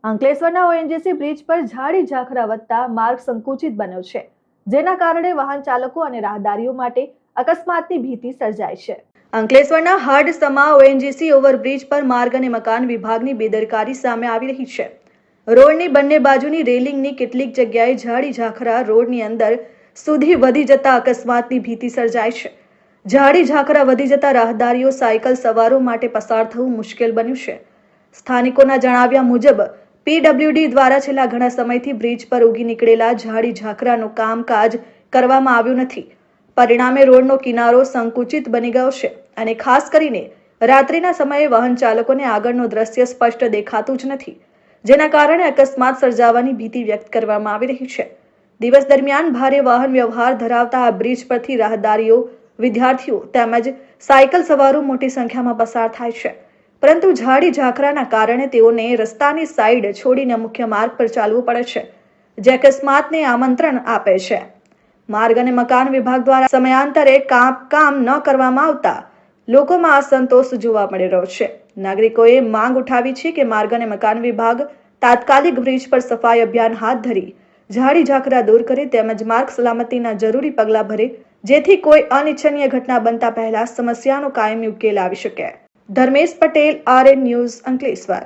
અંકલેશ્વરના ONGC bridge પર ઝાડી ઝાખરા વધતા માર્ગ સંકુચિત બન્યો છે, જેના કારણે વાહન ચાલકો અને રાહદારીઓ માટે અકસ્માતની ભીતિ સર્જાય છે. અંકલેશ્વરના હડસમા ઓએનજીસી ઓવરબ્રિજ પર માર્ગ અને મકાન વિભાગની બેદરકારી સામે આવી રહી છે. રોડની બંને બાજુની રેલિંગની કેટલીક જગ્યાએ ઝાડી ઝાખરા રોડની અંદર સુધી વધી જતા અકસ્માતની ભીતિ સર્જાય છે. ઝાડી ઝાખરા વધી જતા રાહદારીઓ સાયકલ સવારો માટે પસાર થવું મુશ્કેલ બન્યું છે. સ્થાનિકોના જણાવ્યા મુજબ પીડબ્લ્યુડી દ્વારા છેલ્લા ઘણા સમયથી બ્રિજ પર ઉગી નીકળેલા ઝાડી ઝાખરાનું કામકાજ કરવામાં આવ્યું નથી. પરિણામે રોડનો કિનારો સંકુચિત બની ગયો છે અને ખાસ કરીને રાત્રિના સમયે વાહન ચાલકોને આગળનું દ્રશ્ય સ્પષ્ટ દેખાતું જ નથી, જેના કારણે અકસ્માત સર્જાવાની ભીતિ વ્યક્ત કરવામાં આવી રહી છે. દિવસ દરમિયાન ભારે વાહન વ્યવહાર ધરાવતા આ બ્રિજ પરથી રાહદારીઓ, વિદ્યાર્થીઓ તેમજ સાયકલ સવારો મોટી સંખ્યામાં પસાર થાય છે, પરંતુ ઝાડી ઝાખરાના કારણે તેઓને રસ્તાની સાઈડ છોડીને મુખ્ય માર્ગ પર ચાલવું પડે છે, જે અકસ્માતને આમંત્રણ આપે છે. માર્ગ અને મકાન વિભાગ દ્વારા સમયાંતરે કામ ન કરવામાં આવતા લોકોમાં અસંતોષ જોવા મળી રહ્યો છે. નાગરિકોએ માંગ ઉઠાવી છે કે માર્ગ અને મકાન વિભાગ તાત્કાલિક બ્રિજ પર સફાઈ અભિયાન હાથ ધરી ઝાડી ઝાખરા દૂર કરે તેમજ માર્ગ સલામતીના જરૂરી પગલાં ભરે, જેથી કોઈ અનિચ્છનીય ઘટના બનતા પહેલા સમસ્યાનો કાયમી ઉકેલ આવી શકે. Dharmesh Patel, RN news, Ankleshwar.